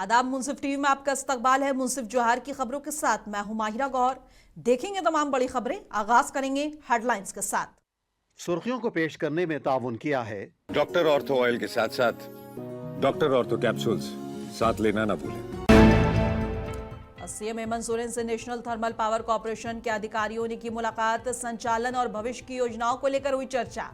आदाब, मुंसिफ टीवी में आपका इस्तकबाल है। मुंसिफ जोहर की खबरों के साथ मैं हूं माहिरा गौर। देखेंगे तमाम बड़ी खबरें। आगाज करेंगे हेडलाइंस के साथ। सुर्खियों को पेश करने में ताउन किया है डॉक्टर ऑर्थो ऑयल के साथ साथ डॉक्टर ऑर्थो कैप्सूल्स साथ लेना ना भूलें। सीएम हेमंत सोरेन से नेशनल थर्मल पावर कॉर्पोरेशन के अधिकारियों ने की मुलाकात। संचालन और भविष्य की योजनाओं को लेकर हुई चर्चा।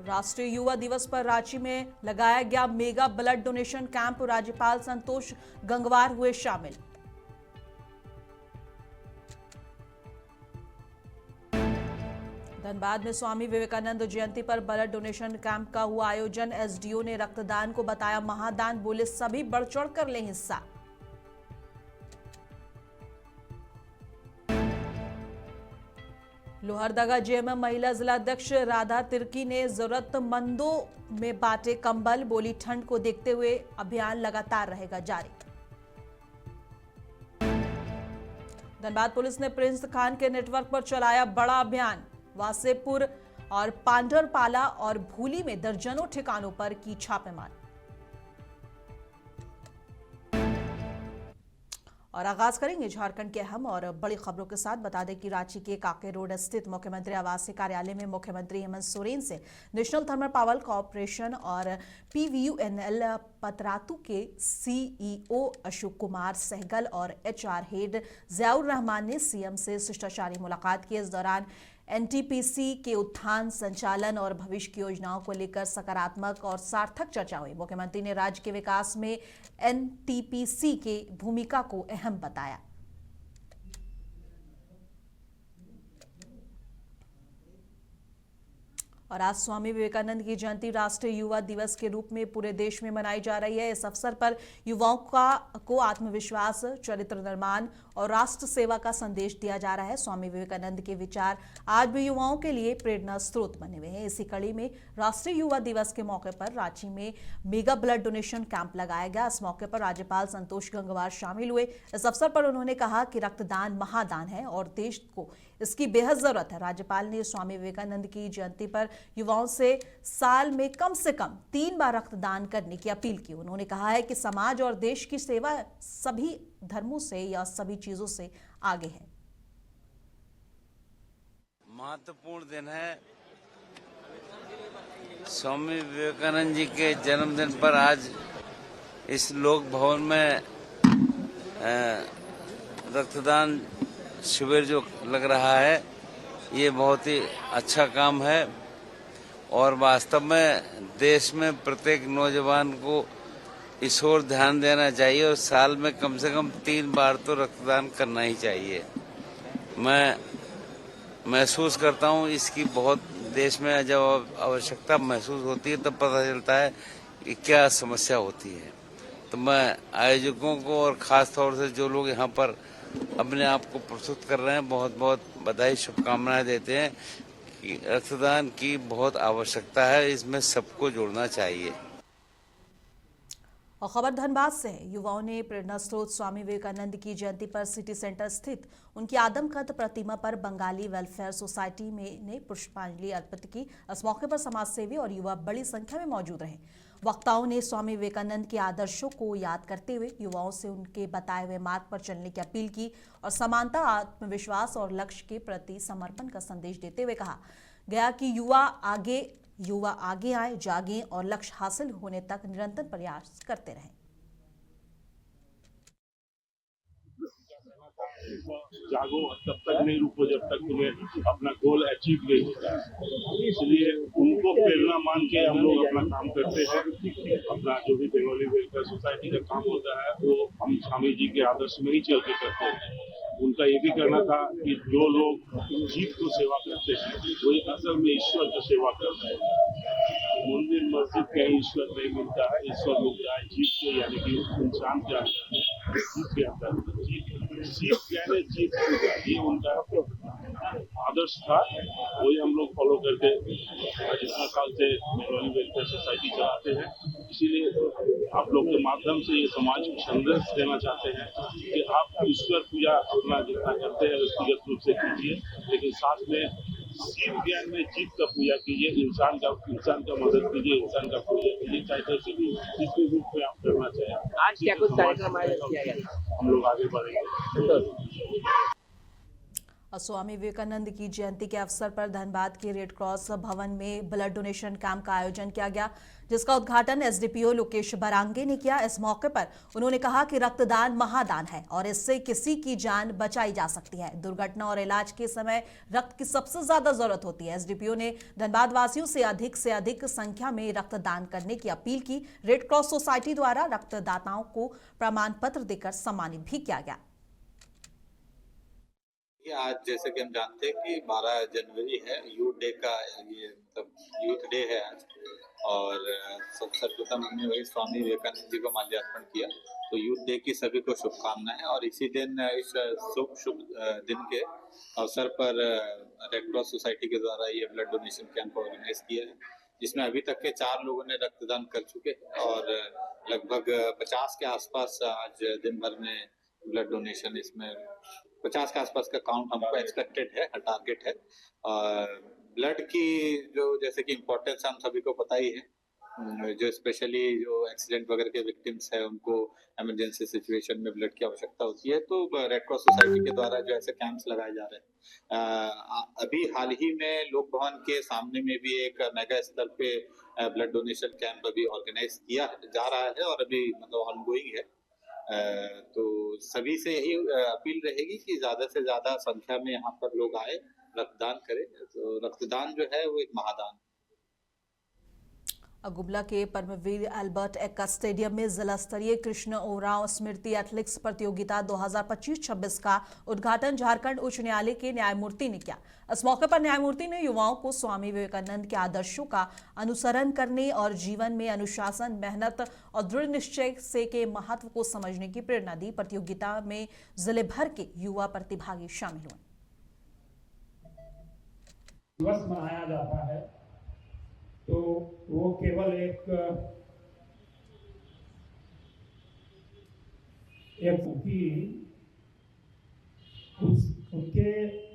राष्ट्रीय युवा दिवस पर रांची में लगाया गया मेगा ब्लड डोनेशन कैंप। राज्यपाल संतोष गंगवार हुए शामिल। धनबाद में स्वामी विवेकानंद जयंती पर ब्लड डोनेशन कैंप का हुआ आयोजन। एसडीओ ने रक्तदान को बताया महादान, बोले सभी बढ़ चढ़ कर लें हिस्सा। लोहरदगा जेएमएम महिला जिलाध्यक्ष राधा तिर्की ने जरूरतमंदों में बांटे कंबल, बोली ठंड को देखते हुए अभियान लगातार रहेगा जारी। धनबाद पुलिस ने प्रिंस खान के नेटवर्क पर चलाया बड़ा अभियान। वासेपुर और पांडरपाला और भूली में दर्जनों ठिकानों पर की छापेमारी। और आगाज करेंगे झारखंड के अहम और बड़ी खबरों के साथ। बता दें कि रांची के काके रोड स्थित मुख्यमंत्री आवासीय कार्यालय में मुख्यमंत्री हेमंत सोरेन से नेशनल थर्मल पावर कॉर्पोरेशन और पीवीयूएनएल पतरातू के सीईओ अशोक कुमार सहगल और एचआर हेड ज़ियाउर रहमान ने सीएम से शिष्टाचारी मुलाकात की। इस दौरान एनटीपीसी के उत्थान, संचालन और भविष्य की योजनाओं को लेकर सकारात्मक और सार्थक चर्चा हुई। मुख्यमंत्री ने राज्य के विकास में एनटीपीसी की भूमिका को अहम बताया। और आज स्वामी विवेकानंद की जयंती राष्ट्रीय युवा दिवस के रूप में पूरे देश में मनाई जा रही है। इस अवसर पर युवाओं को आत्मविश्वास, चरित्र निर्माण और राष्ट्र सेवा का संदेश दिया जा रहा है। स्वामी विवेकानंद के विचार आज भी युवाओं के लिए प्रेरणा स्रोत बने हुए हैं। इसी कड़ी में राष्ट्रीय युवा दिवस के मौके पर रांची में मेगा ब्लड डोनेशन कैंप लगाया गया। इस मौके पर राज्यपाल संतोष गंगवार शामिल हुए। इस अवसर पर उन्होंने कहा कि रक्तदान महादान है और देश को इसकी बेहद जरूरत है। राज्यपाल ने स्वामी विवेकानंद की जयंती पर युवाओं से साल में कम से कम 3 बार रक्तदान करने की अपील की। उन्होंने कहा है कि समाज और देश की सेवा सभी धर्मों से या सभी चीजों से आगे है। महत्वपूर्ण दिन है। स्वामी विवेकानंद जी के जन्मदिन पर आज इस लोक भवन में रक्तदान शिविर जो लग रहा है, ये बहुत ही अच्छा काम है और वास्तव में देश में प्रत्येक नौजवान को इस ओर ध्यान देना चाहिए और साल में कम से कम 3 बार तो रक्तदान करना ही चाहिए। मैं महसूस करता हूँ इसकी बहुत देश में जब आवश्यकता महसूस होती है तब पता चलता है कि क्या समस्या होती है। तो मैं आयोजकों को और खास तौर से जो लोग यहाँ पर अपने आप को प्रस्तुत कर रहे हैं, बहुत बहुत बधाई, शुभकामनाएं देते हैं कि रक्तदान की बहुत आवश्यकता है, इसमें सबको जुड़ना चाहिए। और खबर धनबाद से है। युवाओं ने प्रेरणा स्रोत स्वामी विवेकानंद की जयंती पर सिटी सेंटर स्थित उनकी आदमकद प्रतिमा पर बंगाली वेलफेयर सोसाइटी ने पुष्पांजलि अर्पित की। इस मौके पर समाज सेवी और युवा बड़ी संख्या में मौजूद रहे। वक्ताओं ने स्वामी विवेकानंद के आदर्शों को याद करते हुए युवाओं से उनके बताए हुए मार्ग पर चलने की अपील की और समानता, आत्मविश्वास और लक्ष्य के प्रति समर्पण का संदेश देते हुए कहा गया कि युवा आगे आए, जागें और लक्ष्य हासिल होने तक निरंतर प्रयास करते रहें। जागो तब तक नहीं रुको जब तक तुम्हें अपना गोल अचीव नहीं होता है। इसलिए उनको प्रेरणा मान के हम लोग अपना काम करते हैं। अपना जो भी बंगाली वेलफेयर सोसाइटी का काम होता है वो हम स्वामी जी के आदर्श में ही चल के करते हैं। उनका ये भी कहना था कि जो लोग जीव को सेवा करते हैं वही असल में ईश्वर को सेवा करते हैं। मंदिर मस्जिद का ईश्वर नहीं मिलता है, ईश्वर मिलता है जीव के, यानी कि इंसान के अंदर, जीव के अंदर। जीव यानी जीव, ये उनका आदर्श था, वही हम लोग फॉलो करके जितना साल से बंगाली वेलफेयर सोसाइटी चलाते हैं। इसीलिए आप लोग के माध्यम से ये समाज को संदेश देना चाहते हैं कि आप ईश्वर पूजा अपना जितना करते हैं व्यक्तिगत रूप से कीजिए, लेकिन साथ में शिव ज्ञान में जीव का पूजा कीजिए, इंसान का मदद कीजिए, इंसान का पूजा कीजिए, चाहे जैसे भी जिसके रूप में आप करना चाहें। आज क्या कुछ कार्यक्रम आयोजित किया गया? हम लोग आगे बढ़ेंगे। स्वामी विवेकानंद की जयंती के अवसर पर धनबाद के रेड क्रॉस भवन में ब्लड डोनेशन कैंप का आयोजन किया गया, जिसका उद्घाटन एसडीपीओ लोकेश बरांगे ने किया। इस मौके पर उन्होंने कहा कि रक्तदान महादान है और इससे किसी की जान बचाई जा सकती है। दुर्घटना और इलाज के समय रक्त की सबसे ज्यादा जरूरत होती है। एसडीपीओ ने धनबाद वासियों से अधिक संख्या में रक्तदान करने की अपील की। रेड क्रॉस सोसाइटी द्वारा रक्तदाताओं को प्रमाण पत्र देकर सम्मानित भी किया गया। आज जैसे कि हम जानते हैं कि 12 जनवरी है, यूथ डे का ये मतलब यूथ डे है आज, और सर्वप्रथम हमने वही स्वामी विवेकानंद जी को माल्यार्पण किया। तो यूथ डे की सभी को शुभकामनाएं। और इसी दिन इस शुभ दिन के अवसर पर रेड क्रॉस सोसाइटी के द्वारा ये ब्लड डोनेशन कैंप ऑर्गेनाइज किया है, जिसमें अभी तक के 4 लोगों ने रक्तदान कर चुके हैं और लगभग 50 के आसपास आज दिन भर में ब्लड डोनेशन, इसमें 50 के आसपास का काउंट हमको एक्सपेक्टेड है, टारगेट है। ब्लड की जो जैसे कि इम्पोर्टेंस हम सभी को पता ही है, जो स्पेशली जो एक्सीडेंट वगैरह के विक्टिम्स है उनको इमरजेंसी सिचुएशन में ब्लड की आवश्यकता होती है। तो रेड क्रॉस सोसाइटी के द्वारा जो ऐसे कैंप्स लगाए जा रहे हैं, अभी हाल ही में लोक भवन के सामने में भी एक मेगा स्तर पे ब्लड डोनेशन कैंप अभी ऑर्गेनाइज किया जा रहा है और अभी मतलब ऑनगोइंग है। तो सभी से यही अपील रहेगी कि ज्यादा से ज्यादा संख्या में यहाँ पर लोग आए, रक्तदान करें। तो रक्तदान जो है वो एक महादान। गुबला के परमवीर अल्बर्ट एक्का स्टेडियम में जिला स्तरीय कृष्ण ओरांव स्मृति एथलेटिक्स प्रतियोगिता 2025-26 का उद्घाटन झारखंड उच्च न्यायालय के न्यायमूर्ति ने किया। इस मौके पर न्यायमूर्ति ने युवाओं को स्वामी विवेकानंद के आदर्शों का अनुसरण करने और जीवन में अनुशासन, मेहनत और दृढ़ निश्चय से के महत्व को समझने की प्रेरणा दी। प्रतियोगिता में जिले भर के युवा प्रतिभागी शामिल हुए। दिवस मनाया जाता है तो वो केवल एक उनके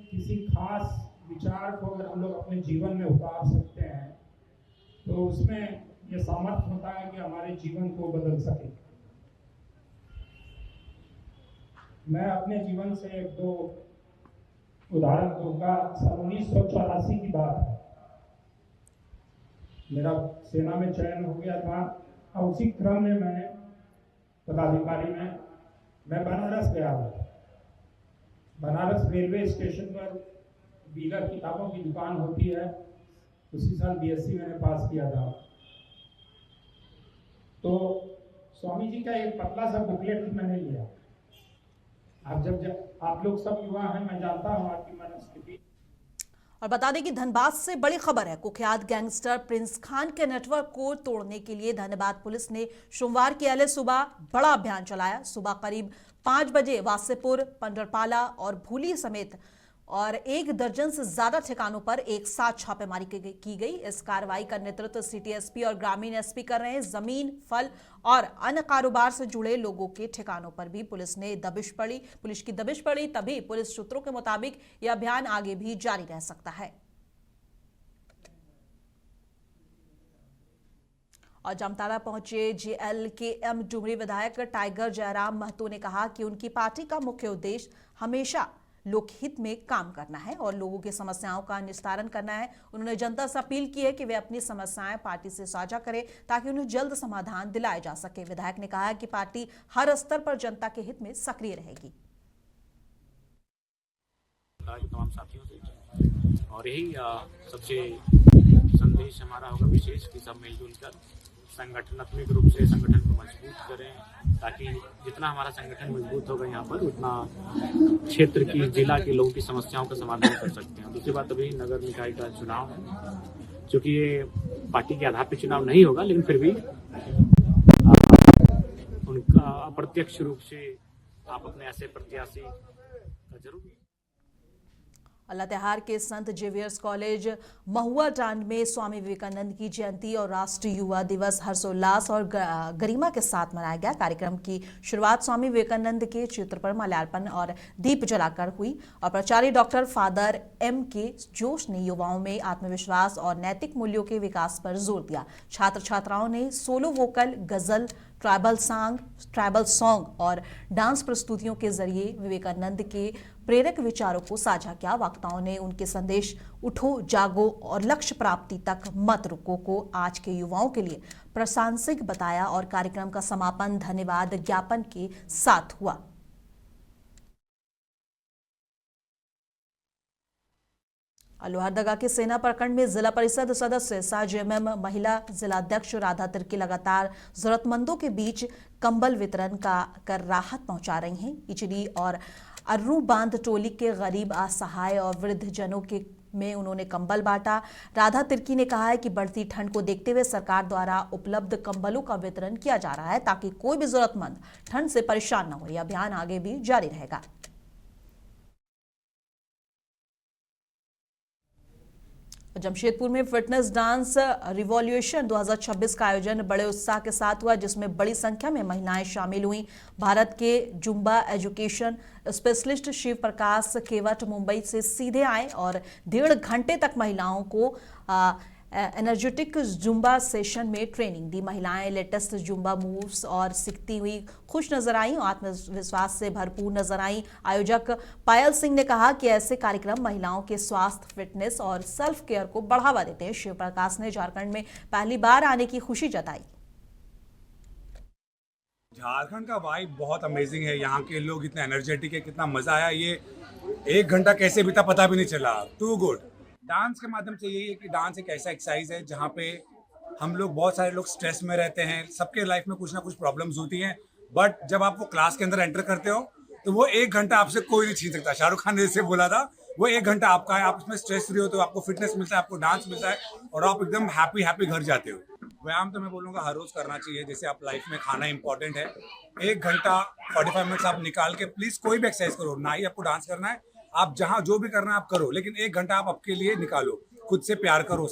किसी खास विचार को अगर हम लोग अपने जीवन में उतार सकते हैं तो उसमें ये सामर्थ्य होता है कि हमारे जीवन को बदल सके। मैं अपने जीवन से 2 उदाहरण दूंगा। 1984 की बात है, मेरा सेना में चयन हो गया था और उसी क्रम में मैं पदाधिकारी में मैं बनारस गया था। बनारस रेलवे स्टेशन पर डीलर किताबों की दुकान होती है, उसी साल बीएससी मैंने पास किया था। तो स्वामी जी का एक पतला सा बुकलेट मैंने लिया। जब आप लोग सब युवा हैं, मैं जानता हूँ आपकी मनस्थिति। और बता दें कि धनबाद से बड़ी खबर है। कुख्यात गैंगस्टर प्रिंस खान के नेटवर्क को तोड़ने के लिए धनबाद पुलिस ने सोमवार की अहले सुबह बड़ा अभियान चलाया। सुबह करीब 5 बजे वासेपुर, पंडरपाला और भूली समेत और 1 दर्जन से ज्यादा ठिकानों पर एक साथ छापेमारी की गई। इस कार्रवाई का नेतृत्व सिटी एसपी और ग्रामीण एसपी कर रहे हैं। जमीन, फल और अन्य कारोबार से जुड़े लोगों के ठिकानों पर भी पुलिस की दबिश पड़ी। तभी पुलिस सूत्रों के मुताबिक यह अभियान आगे भी जारी रह सकता है। और जामताड़ा पहुंचे JLKM डुमरी विधायक टाइगर जयराम महतो ने कहा कि उनकी पार्टी का मुख्य उद्देश्य हमेशा लोकहित में काम करना है और लोगों की समस्याओं का निस्तारण करना है। उन्होंने जनता से अपील की है कि वे अपनी समस्याएं पार्टी से साझा करें ताकि उन्हें जल्द समाधान दिलाया जा सके। विधायक ने कहा कि पार्टी हर स्तर पर जनता के हित में सक्रिय रहेगी। तमाम साथियों से और यही सबसे संदेश हमारा होगा विशेष कि सब मिलजुल कर संगठनात्मक रूप से संगठन को मजबूत करें, ताकि जितना हमारा संगठन मजबूत होगा यहाँ पर उतना क्षेत्र की, जिला के लोगों की समस्याओं का समाधान कर सकते हैं। दूसरी बात, अभी नगर निकाय का चुनाव है, क्योंकि ये पार्टी के आधार पर चुनाव नहीं होगा, लेकिन फिर भी उनका अप्रत्यक्ष रूप से आप अपने ऐसे प्रत्याशी जरूर। लातेहार के संत जेवियर्स कॉलेज महुआ टांड में स्वामी विवेकानंद की जयंती और राष्ट्रीय युवा दिवस हर्षोल्लास और गरिमा के साथ मनाया गया। कार्यक्रम की शुरुआत स्वामी विवेकानंद के चित्र पर माल्यार्पण और दीप जलाकर हुई और प्राचार्य डॉक्टर फादर M.K. जोश ने युवाओं में आत्मविश्वास और नैतिक मूल्यों के विकास पर जोर दिया। छात्र छात्राओं ने सोलो वोकल, गजल, ट्राइबल सॉन्ग और डांस प्रस्तुतियों के जरिए विवेकानंद के प्रेरक विचारों को साझा किया। वक्ताओं ने उनके संदेश उठो, जागो और लक्ष्य प्राप्ति तक मत रुको को आज के युवाओं के लिए प्रासंगिक बताया और कार्यक्रम का समापन धन्यवाद ज्ञापन के साथ हुआ। लोहरदगा के सेना प्रखंड में जिला परिषद सदस्य SAJ-MM महिला जिलाध्यक्ष राधा तिर्की लगातार जरूरतमंदों के बीच कंबल वितरण कर राहत पहुंचा रही हैं। इचली और अर्रू बांध टोली के गरीब, असहाय और वृद्ध जनों के में उन्होंने कंबल बांटा। राधा तिर्की ने कहा है कि बढ़ती ठंड को देखते हुए सरकार द्वारा उपलब्ध कंबलों का वितरण किया जा रहा है ताकि कोई भी जरूरतमंद ठंड से परेशान न हो। यह अभियान आगे भी जारी रहेगा। जमशेदपुर में फिटनेस डांस रिवॉल्यूशन 2026 का आयोजन बड़े उत्साह के साथ हुआ, जिसमें बड़ी संख्या में महिलाएं शामिल हुईं। भारत के Zumba education specialist Shiv Prakash केवट मुंबई से सीधे आए और 1.5 घंटे तक महिलाओं को एनर्जेटिक जुम्बा सेशन में ट्रेनिंग दी। महिलाएं लेटेस्ट जुम्बा मूव्स और सीखती हुई खुश नजर आईं और आत्मविश्वास से भरपूर नजर आईं। आयोजक पायल सिंह ने कहा कि ऐसे कार्यक्रम महिलाओं के स्वास्थ्य, फिटनेस और सेल्फ केयर को बढ़ावा देते हैं। शिव प्रकाश ने झारखंड में पहली बार आने की खुशी जताई। झारखंड का वाइब बहुत अमेजिंग है। यहाँ के लोग इतने एनर्जेटिक है, कितना मजा आया। ये 1 घंटा कैसे बीता पता भी नहीं चला। To good. डांस के माध्यम से यही है कि डांस एक ऐसा एक्सरसाइज है जहाँ पे हम लोग, बहुत सारे लोग स्ट्रेस में रहते हैं, सबके लाइफ में कुछ ना कुछ प्रॉब्लम्स होती हैं, बट जब आप वो क्लास के अंदर एंटर करते हो तो वो 1 घंटा आपसे कोई नहीं छीन सकता। शाहरुख खान ने जैसे बोला था, वो 1 घंटा आपका है। आप उसमें स्ट्रेस फ्री होते हो, आपको फिटनेस मिलता है, आपको डांस मिलता है और आप एकदम हैप्पी घर जाते हो। व्यायाम तो मैं बोलूँगा हर रोज करना चाहिए। जैसे आप लाइफ में खाना इंपॉर्टेंट है, 1 घंटा 45 मिनट्स आप निकाल के प्लीज कोई भी एक्सरसाइज करो। ना ही आपको डांस करना है, आप जहां जो भी करना है आप करो, लेकिन 1 घंटा आप आपके लिए निकालो, खुद से प्यार करो।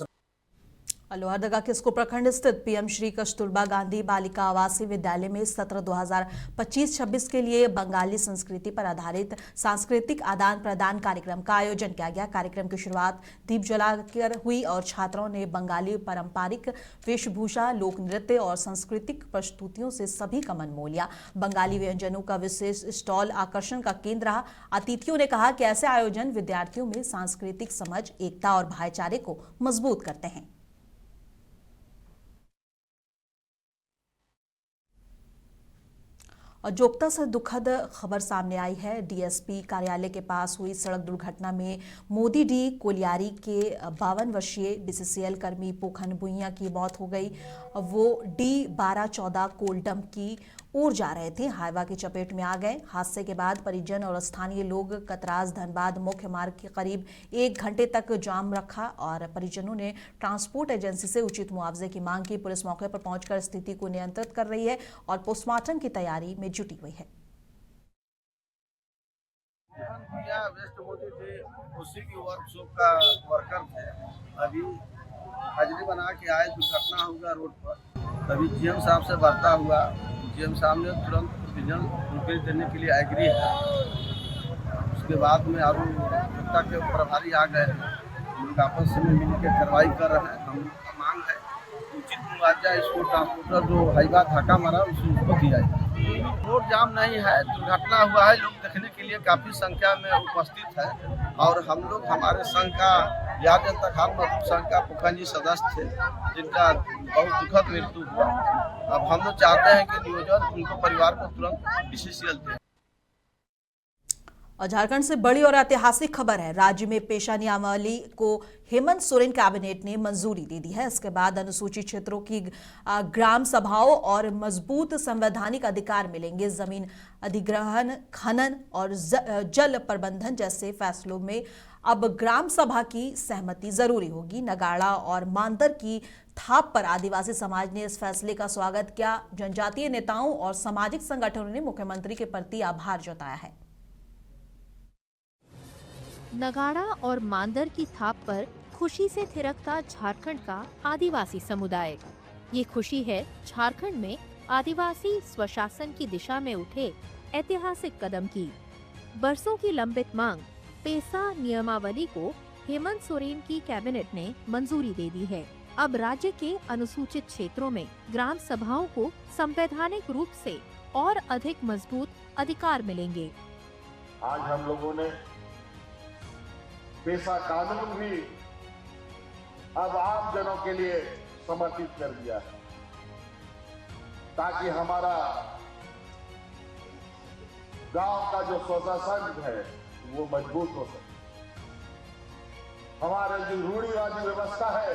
लोहरदगा के इसको प्रखंड स्थित PM श्री कस्तूरबा गांधी बालिका आवासीय विद्यालय में सत्र 2025-26 के लिए बंगाली संस्कृति पर आधारित सांस्कृतिक आदान प्रदान कार्यक्रम का आयोजन किया गया। कार्यक्रम की शुरुआत दीप जलाकर हुई और छात्रों ने बंगाली पारंपरिक वेशभूषा, लोक नृत्य और सांस्कृतिक प्रस्तुतियों से सभी का मन मोह लिया। बंगाली व्यंजनों का विशेष स्टॉल आकर्षण का केंद्र रहा। अतिथियों ने कहा कि ऐसे आयोजन विद्यार्थियों में सांस्कृतिक समझ, एकता और भाईचारे को मजबूत करते हैं। और जोगता से दुखद खबर सामने आई है। DSP कार्यालय के पास हुई सड़क दुर्घटना में मोदी डी कोलियारी के 52 वर्षीय BCCL कर्मी पोखन भुइयां की मौत हो गई। वो D1214 कोल्डम की ओर जा रहे थे, हाईवा की चपेट में आ गए। हादसे के बाद परिजन और स्थानीय लोग कतरास धनबाद मुख्य मार्ग के करीब 1 घंटे तक जाम रखा और परिजनों ने ट्रांसपोर्ट एजेंसी से उचित मुआवजे की मांग की। पुलिस मौके पर पहुंचकर स्थिति को नियंत्रित कर रही है और पोस्टमार्टम की तैयारी में जुटी हुई है। उसी की वर्कशॉप का वर्कर थे, अभी हाजिरी बना के आए, दुर्घटना हुआ रोड पर। तभी GM साहब से वार्ता हुआ, GM साहब ने तुरंत प्रोविजन रुपये देने के लिए एग्री है। उसके बाद में आरू जनता के प्रभारी आ गए, हम लोग आपस में मिल के कार्रवाई कर रहे हैं। हम लोग का मांग है उचित मुआवजा इसको ट्रांसपोर्टर जो हाईवा धक्का मारा उसको दिया जाए। रोड जाम नहीं है, दुर्घटना हुआ है, लोग देखने के लिए काफ़ी संख्या में उपस्थित है और हम लोग, हमारे संघ का बिहार जनता खान मजदूर संघ का पोखन जी सदस्य थे, जिनका बहुत दुखद मृत्यु हुआ। अब हम लोग चाहते हैं कि नियोजन उनको परिवार को तुरंत BCCL दे। और झारखंड से बड़ी और ऐतिहासिक खबर है। राज्य में पेशा नियमावली को हेमंत सोरेन कैबिनेट ने मंजूरी दे दी है। इसके बाद अनुसूचित क्षेत्रों की ग्राम सभाओं और मजबूत संवैधानिक अधिकार मिलेंगे। जमीन अधिग्रहण, खनन और जल प्रबंधन जैसे फैसलों में अब ग्राम सभा की सहमति जरूरी होगी। नगाड़ा और मांदर की थाप पर आदिवासी समाज ने इस फैसले का स्वागत किया। जनजातीय नेताओं और सामाजिक संगठनों ने मुख्यमंत्री के प्रति आभार जताया है। नगाड़ा और मांदर की थाप पर खुशी से थिरकता झारखंड का आदिवासी समुदाय। ये खुशी है झारखंड में आदिवासी स्वशासन की दिशा में उठे ऐतिहासिक कदम की। बरसों की लंबित मांग पेसा नियमावली को हेमंत सोरेन की कैबिनेट ने मंजूरी दे दी है। अब राज्य के अनुसूचित क्षेत्रों में ग्राम सभाओं को संवैधानिक रूप से और अधिक मजबूत अधिकार मिलेंगे। आज हम लोगों ने पेशा कानून भी अब आम जनों के लिए समर्पित कर दिया है, ताकि हमारा गांव का जो स्वशासन है वो मजबूत हो सके। हमारा जो रूढ़िवादी व्यवस्था है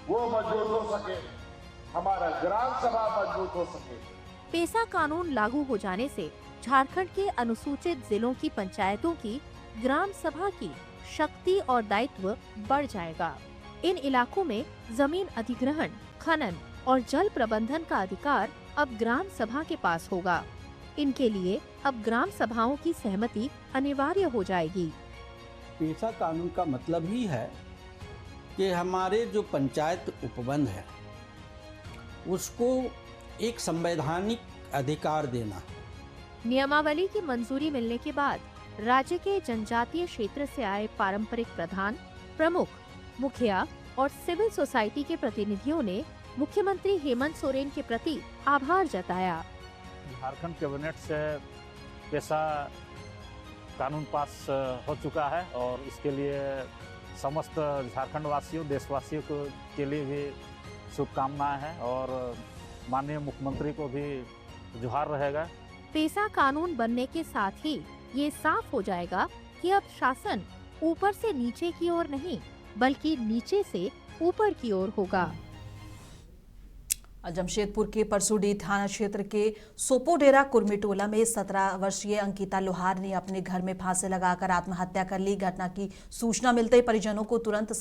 वो मजबूत हो सके, हमारा ग्राम सभा मजबूत हो सके। पेसा कानून लागू हो जाने से झारखंड के अनुसूचित जिलों की पंचायतों की ग्राम सभा की शक्ति और दायित्व बढ़ जाएगा। इन इलाकों में जमीन अधिग्रहण, खनन और जल प्रबंधन का अधिकार अब ग्राम सभा के पास होगा। इनके लिए अब ग्राम सभाओं की सहमति अनिवार्य हो जाएगी। पेशा कानून का मतलब ही है कि हमारे जो पंचायत उपवन है उसको एक संवैधानिक अधिकार देना। नियमावली की मंजूरी मिलने के बाद राज्य के जनजातीय क्षेत्र से आए पारंपरिक प्रधान, प्रमुख, मुखिया और सिविल सोसाइटी के प्रतिनिधियों ने मुख्यमंत्री हेमंत सोरेन के प्रति आभार जताया। झारखंड कैबिनेट से पेशा कानून पास हो चुका है और इसके लिए समस्त झारखंड वासियों, देशवासियों के लिए भी शुभकामनाएं हैं और माननीय मुख्यमंत्री को भी जोहार रहेगा। पेशा कानून बनने के साथ ही ये साफ हो जाएगा कि अब शासन ऊपर से नीचे की ओर नहीं बल्कि नीचे से ऊपर की ओर होगा। जमशेदपुर के परसुडी थाना क्षेत्र के सोपोडेरा कुर्मीटोला में 17 वर्षीय अंकिता लोहार ने अपने घर में फांसी लगाकर आत्महत्या कर ली। घटना की सूचना मिलते ही परिजन तुरंत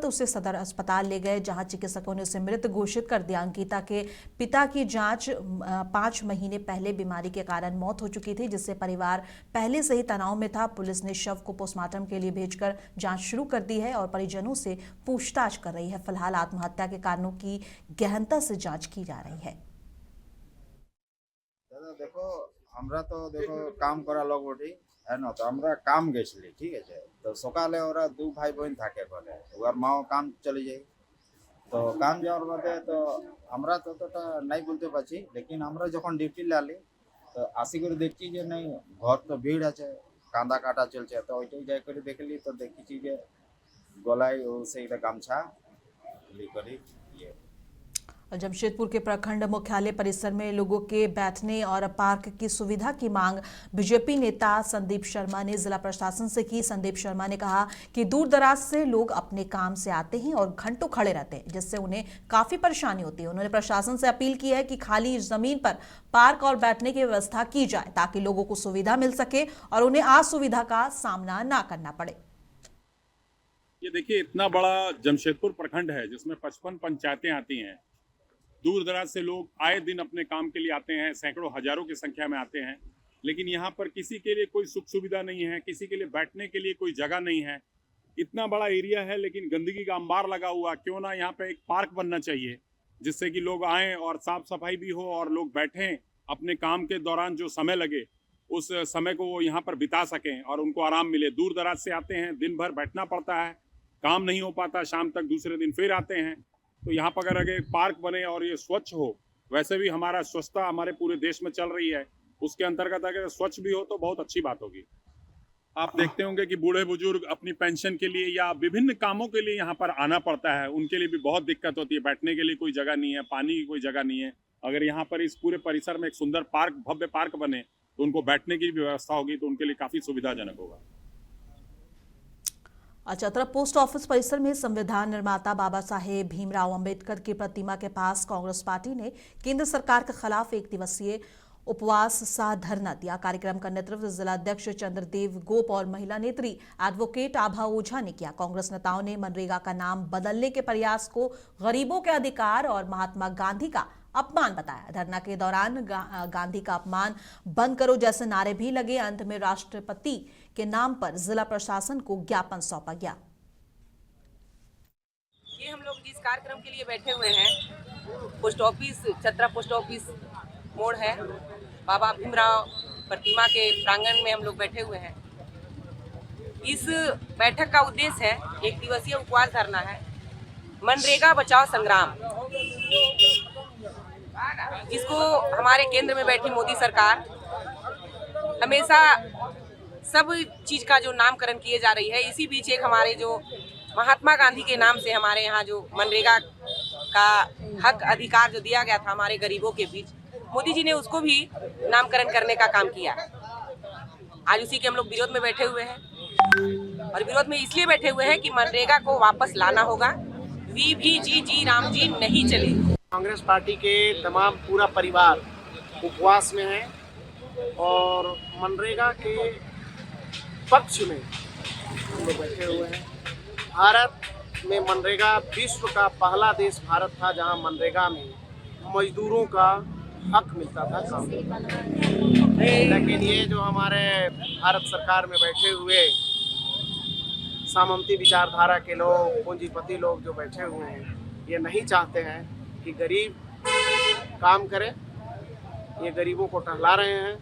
उसे सदर अस्पताल ले गए, जहां चिकित्सकों ने उसे मृत घोषित कर दिया। अंकिता के पिता की जांच 5 महीने पहले बीमारी के कारण मौत हो चुकी थी, जिससे परिवार पहले से ही तनाव में था। पुलिस ने शव को पोस्टमार्टम के लिए भेजकर जांच शुरू कर दी है और परिजनों से पूछताछ कर रही है। फिलहाल आत्महत्या के कारणों की गहनता से जांच की जा रही है। दादा देखो हमरा तो देखो काम करा लोग बोटी है ना, तो हमरा काम गेछली ठीक है तो सकाले ओरा 2 भाई बहन थाके घरे ओर माओ काम चली जाई तो काम जाओर बादे तो हमरा ततटा नहीं बोलते पाची, लेकिन हमरा जखन ड्यूटी लाली तो आसी करे देखी जे नहीं घर तो भीड़ আছে कांदा काटा चलছে तो ओइटाই যাই করে দেখলি तो देखी जे गलाई ओ से गामछा लेकरी। जमशेदपुर के प्रखंड मुख्यालय परिसर में लोगों के बैठने और पार्क की सुविधा की मांग बीजेपी नेता संदीप शर्मा ने जिला प्रशासन से की। संदीप शर्मा ने कहा कि दूर दराज से लोग अपने काम से आते हैं और घंटों खड़े रहते हैं, जिससे उन्हें काफी परेशानी होती है। उन्होंने प्रशासन से अपील की है कि खाली जमीन पर पार्क और बैठने की व्यवस्था की जाए ताकि लोगों को सुविधा मिल सके और उन्हें असुविधा का सामना न करना पड़े। ये देखिए इतना बड़ा जमशेदपुर प्रखंड है जिसमें 55 पंचायतें आती हैं। दूर दराज से लोग आए दिन अपने काम के लिए आते हैं, सैकड़ों हजारों की संख्या में आते हैं, लेकिन यहाँ पर किसी के लिए कोई सुख सुविधा नहीं है, किसी के लिए बैठने के लिए कोई जगह नहीं है। इतना बड़ा एरिया है लेकिन गंदगी का अंबार लगा हुआ। क्यों ना यहाँ पे एक पार्क बनना चाहिए जिससे कि लोग आएँ और साफ सफाई भी हो और लोग बैठें, अपने काम के दौरान जो समय लगे उस समय को वो यहाँ पर बिता सकें और उनको आराम मिले। दूर दराज से आते हैं, दिन भर बैठना पड़ता है, काम नहीं हो पाता, शाम तक दूसरे दिन फिर आते हैं। तो यहाँ पर अगर एक पार्क बने और ये स्वच्छ हो, वैसे भी हमारा स्वच्छता हमारे पूरे देश में चल रही है, उसके अंतर्गत अगर स्वच्छ भी हो तो बहुत अच्छी बात होगी। आप देखते होंगे कि बूढ़े बुजुर्ग अपनी पेंशन के लिए या विभिन्न कामों के लिए यहाँ पर आना पड़ता है, उनके लिए भी बहुत दिक्कत होती है। बैठने के लिए कोई जगह नहीं है, पानी की कोई जगह नहीं है। अगर यहाँ पर इस पूरे परिसर में एक सुंदर पार्क, भव्य पार्क बने तो उनको बैठने की भी व्यवस्था होगी, तो उनके लिए काफी सुविधाजनक होगा। चतरा पोस्ट ऑफिस परिसर में संविधान निर्माता बाबा साहेब भीमराव अंबेडकर की प्रतिमा के पास कांग्रेस पार्टी ने केंद्र सरकार के खिलाफ 1 दिवसीय उपवास सा धरना दिया। कार्यक्रम का नेतृत्व जिला अध्यक्ष चंद्रदेव गोप और महिला नेत्री एडवोकेट आभा ओझा ने किया। कांग्रेस नेताओं ने मनरेगा का नाम बदलने के प्रयास को गरीबों के अधिकार और महात्मा गांधी का अपमान बताया। धरना के दौरान गांधी का अपमान बंद करो जैसे नारे भी लगे। अंत में राष्ट्रपति के नाम पर जिला प्रशासन को ज्ञापन सौंपा गया। ये हम लोग जिस कार्यक्रम के लिए बैठे हुए हैं, post office Chatra post office मोड़ है, बाबा भीमराव प्रतिमा के प्रांगण में हम लोग बैठे हुए हैं। इस बैठक का उद्देश्य है, एक दिवसीय उपवास धरना है, मनरेगा बचाओ संग्राम, जिसको हमारे केंद्र में बैठी मोदी सरकार हमेशा सब चीज का जो नामकरण किए जा रही है। इसी बीच एक हमारे जो महात्मा गांधी के नाम से हमारे यहाँ जो मनरेगा का हक अधिकार जो दिया गया था हमारे गरीबों के बीच, मोदी जी ने उसको भी नामकरण करने का काम किया। आज उसी के हम लोग विरोध में बैठे हुए हैं, और विरोध में इसलिए बैठे हुए हैं कि मनरेगा को वापस लाना होगा। जी राम जी नहीं चले। कांग्रेस पार्टी के तमाम पूरा परिवार उपवास में है और मनरेगा के पक्ष में हम लोग बैठे हुए हैं। भारत में मनरेगा विश्व का पहला देश भारत था जहां मनरेगा में मजदूरों का हक मिलता था काम। लेकिन ये जो हमारे भारत सरकार में बैठे हुए सामंती विचारधारा के लोग, पूंजीपति लोग जो बैठे हुए हैं, ये नहीं चाहते हैं कि गरीब काम करें। ये गरीबों को टहला रहे हैं।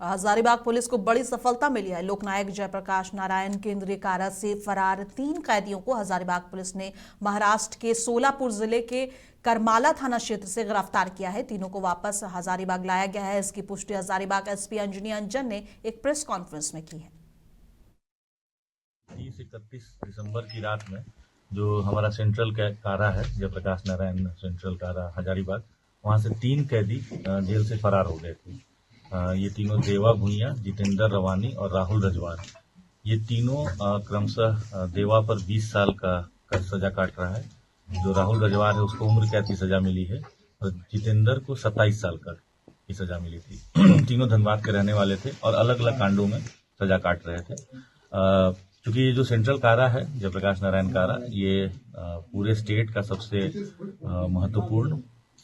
हजारीबाग पुलिस को बड़ी सफलता मिली है। लोकनायक जयप्रकाश नारायण केंद्रीय कारा से फरार 3 कैदियों को हजारीबाग पुलिस ने महाराष्ट्र के सोलापुर जिले के करमाला थाना क्षेत्र से गिरफ्तार किया है। तीनों को वापस हजारीबाग लाया गया है। इसकी पुष्टि हजारीबाग एसपी अंजनी अंजन ने एक प्रेस कॉन्फ्रेंस में की है। 30-31 दिसंबर की रात में जो हमारा सेंट्रल कारा है, जयप्रकाश नारायण सेंट्रल कारा हजारीबाग, वहां से 3 कैदी जेल से फरार हो गए थे। ये तीनों देवा भुइया, जितेंद्र रवानी और राहुल रजवान। ये तीनों क्रमशः देवा पर 20 साल का सजा काट रहा है। जो राहुल रजवान है उसको उम्र कैद की सजा मिली है और जितेंद्र को 27 साल की सजा मिली थी। तीनों धनबाद के रहने वाले थे और अलग अलग कांडों में सजा काट रहे थे। क्योंकि ये जो सेंट्रल कारा है, जयप्रकाश नारायण कारा, ये पूरे स्टेट का सबसे महत्वपूर्ण,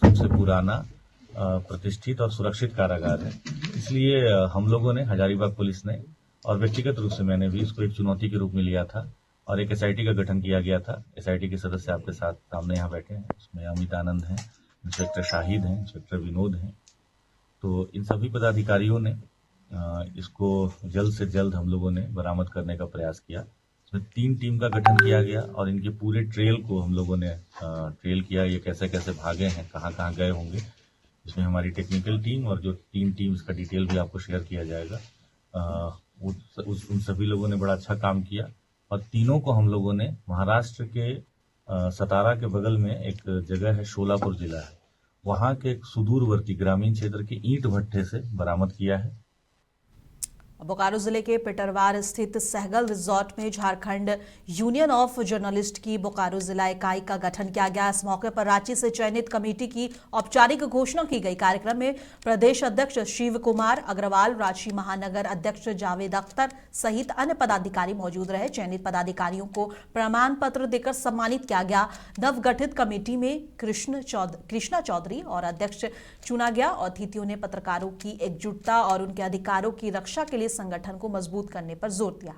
सबसे पुराना, प्रतिष्ठित और सुरक्षित कारागार है। इसलिए हम लोगों ने, हजारीबाग पुलिस ने और व्यक्तिगत रूप से मैंने भी इसको एक चुनौती के रूप में लिया था और एक एसआईटी का गठन किया गया था। एसआईटी के सदस्य आपके साथ सामने यहाँ बैठे हैं। उसमें अमित आनंद हैं, इंस्पेक्टर शाहिद हैं, इंस्पेक्टर विनोद हैं। तो इन सभी पदाधिकारियों ने इसको जल्द से जल्द हम लोगों ने बरामद करने का प्रयास किया। इसमें 3 टीम का गठन किया गया और इनके पूरे ट्रेल को हम लोगों ने ट्रेल किया। ये कैसे कैसे भागे हैं, कहाँ कहाँ गए होंगे। इसमें हमारी टेक्निकल टीम और जो 3 टीम्स का डिटेल भी आपको शेयर किया जाएगा। उन सभी लोगों ने बड़ा अच्छा काम किया और तीनों को हम लोगों ने महाराष्ट्र के सतारा के बगल में एक जगह है, सोलापुर जिला है, वहाँ के एक सुदूरवर्ती ग्रामीण क्षेत्र के ईंट भट्ठे से बरामद किया है। बोकारो जिले के पिटरवार स्थित सहगल रिजॉर्ट में झारखंड यूनियन ऑफ जर्नलिस्ट की बोकारो जिला इकाई का गठन किया गया। इस मौके पर रांची से चयनित कमेटी की औपचारिक घोषणा की गई। कार्यक्रम में प्रदेश अध्यक्ष शिव कुमार अग्रवाल, रांची महानगर अध्यक्ष जावेद अख्तर सहित अन्य पदाधिकारी मौजूद रहे। चयनित पदाधिकारियों को प्रमाण पत्र देकर सम्मानित किया गया। नवगठित कमेटी में कृष्णा चौधरी और अध्यक्ष चुना गया। अतिथियों ने पत्रकारों की एकजुटता और उनके अधिकारों की रक्षा के लिए संगठन को मजबूत करने पर जोर दिया।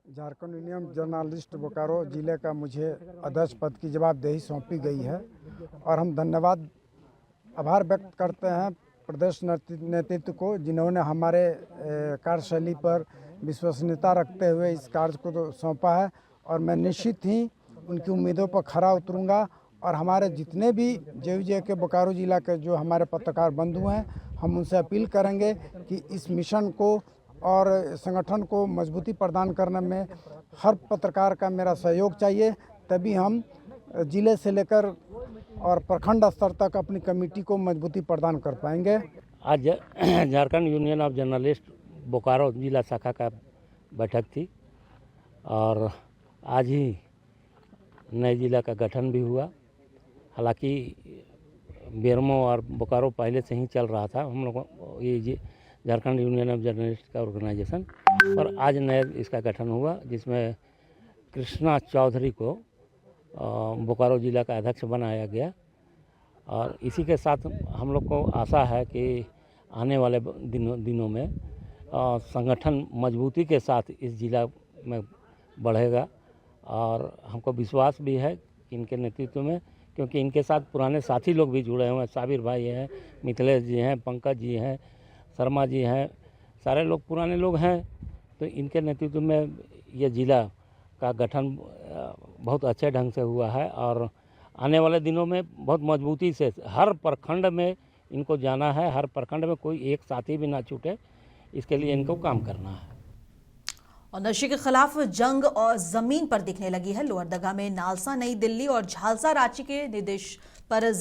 झारखंड यूनियन जर्नलिस्ट बोकारो जिले का मुझे अध्यक्ष पद की जवाबदेही सौंपी गई है और हम धन्यवाद आभार व्यक्त करते हैं प्रदेश नेतृत्व को, जिन्होंने हमारे कार्यशैली पर विश्वसनीयता रखते हुए इस कार्य को सौंपा है। और मैं निश्चित ही उनकी उम्मीदों पर खरा उतरूंगा और हमारे जितने भी जेवीजे के बोकारो जिला के जो हमारे पत्रकार बंधु हैं, हम उनसे अपील करेंगे कि इस मिशन को और संगठन को मजबूती प्रदान करने में हर पत्रकार का मेरा सहयोग चाहिए, तभी हम जिले से लेकर और प्रखंड स्तर तक अपनी कमेटी को मजबूती प्रदान कर पाएंगे। आज Jharkhand union of journalist Bokaro जिला शाखा का बैठक थी और आज ही नए जिला का गठन भी हुआ। हालांकि बेरमो और बोकारो पहले से ही चल रहा था, हम लोग ये झारखंड यूनियन ऑफ जर्नलिस्ट का ऑर्गेनाइजेशन, और आज नया इसका गठन हुआ जिसमें कृष्णा चौधरी को बोकारो ज़िला का अध्यक्ष बनाया गया। और इसी के साथ हम लोग को आशा है कि आने वाले दिनों में संगठन मजबूती के साथ इस ज़िला में बढ़ेगा। और हमको विश्वास भी है कि इनके नेतृत्व में, क्योंकि इनके साथ पुराने साथी लोग भी जुड़े हुए हैं। साबिर भाई हैं, मिथिलेश जी हैं, पंकज जी हैं, शर्मा जी हैं, सारे लोग पुराने लोग हैं। तो इनके नेतृत्व में ये ज़िला का गठन बहुत अच्छे ढंग से हुआ है और आने वाले दिनों में बहुत मजबूती से हर प्रखंड में इनको जाना है। हर प्रखंड में कोई एक साथी भी ना छूटे, इसके लिए इनको काम करना है। और नशे के खिलाफ जंग और जमीन पर दिखने लगी है। लोहरदगा में नालसा, नई दिल्ली और झालसा रांची के निर्देश पर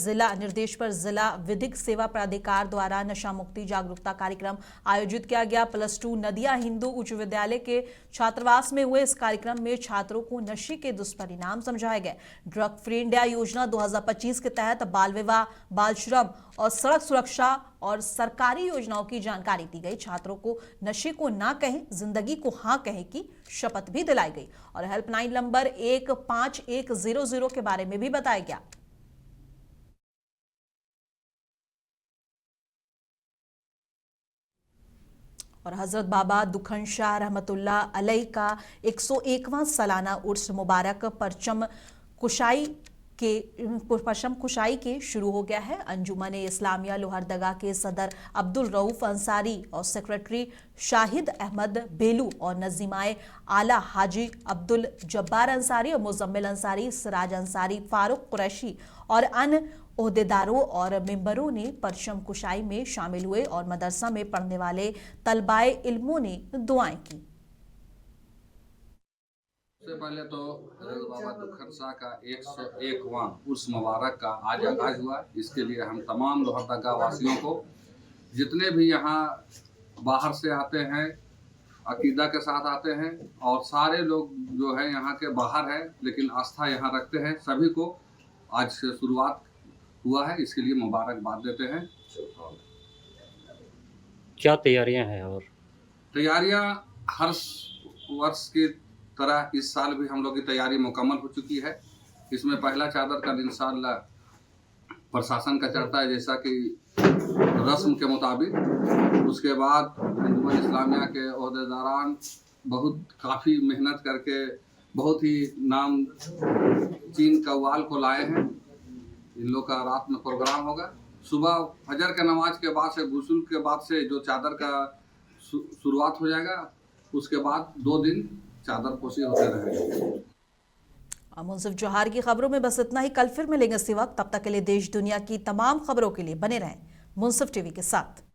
जिला विधिक सेवा प्राधिकार द्वारा नशा मुक्ति जागरूकता कार्यक्रम आयोजित किया गया। +2 नदिया हिंदू उच्च विद्यालय के छात्रावास में हुए इस कार्यक्रम में छात्रों को नशे के दुष्परिणाम समझाए गए। ड्रग फ्री इंडिया योजना 2025 के तहत बाल विवाह, बाल श्रम और सड़क सुरक्षा और सरकारी योजनाओं की जानकारी दी गई। छात्रों को नशे को ना कहें, जिंदगी को हाँ कहें की शपथ भी दिलाई गई और हेल्पलाइन नंबर 15100 के बारे में भी बताया गया। और हजरत बाबा दुखन शाह रहमतुल्लाह अलैह का 101वां सालाना उर्स मुबारक परचम कुशाई के शुरू हो गया है। अंजुमन इस्लामिया लोहरदगा के सदर अब्दुल रऊफ अंसारी और सेक्रेटरी शाहिद अहमद बेलू और नजीमाए आला हाजी अब्दुल जब्बार अंसारी और मुजम्मिल अंसारी, सिराज अंसारी, फारूक कुरैशी और अन्य ओहदेदारों और मेंबरों ने परचम कुशाई में शामिल हुए और मदरसा में पढ़ने वाले तलबाए इल्मों ने दुआएं की। सबसे पहले तो हजरत बाबा दुखन शाह का 101वां उर्स मुबारक का आज आगाज हुआ। इसके लिए हम तमाम लोहरदगा वासियों को, जितने भी यहाँ बाहर से आते हैं, अकीदा के साथ आते हैं और सारे लोग जो है यहाँ के बाहर हैं लेकिन आस्था यहाँ रखते हैं, सभी को आज से शुरुआत हुआ है, इसके लिए मुबारकबाद देते हैं। क्या तैयारियां हैं? और तैयारियां हर वर्ष की तरह इस साल भी हम लोग की तैयारी मुकम्मल हो चुकी है। इसमें पहला चादर का इंशाअल्लाह प्रशासन का चढ़ता है जैसा कि रस्म के मुताबिक। उसके बाद अंजुमन इस्लामिया के ओहदेदारान काफ़ी मेहनत करके बहुत ही नाम चीन कव्वाल को लाए हैं। इन लोग का रात में प्रोग्राम होगा। सुबह फजर के नमाज के बाद से, गुस्ल के बाद से जो चादर का शुरुआत हो जाएगा, उसके बाद 2 दिन चादर पोशी होते रहेंगे। मुंसिफ जोहार की खबरों में बस इतना ही। कल फिर मिलेंगे इसी वक्त। तब तक के लिए देश दुनिया की तमाम खबरों के लिए बने रहें मुंसिफ टीवी के साथ।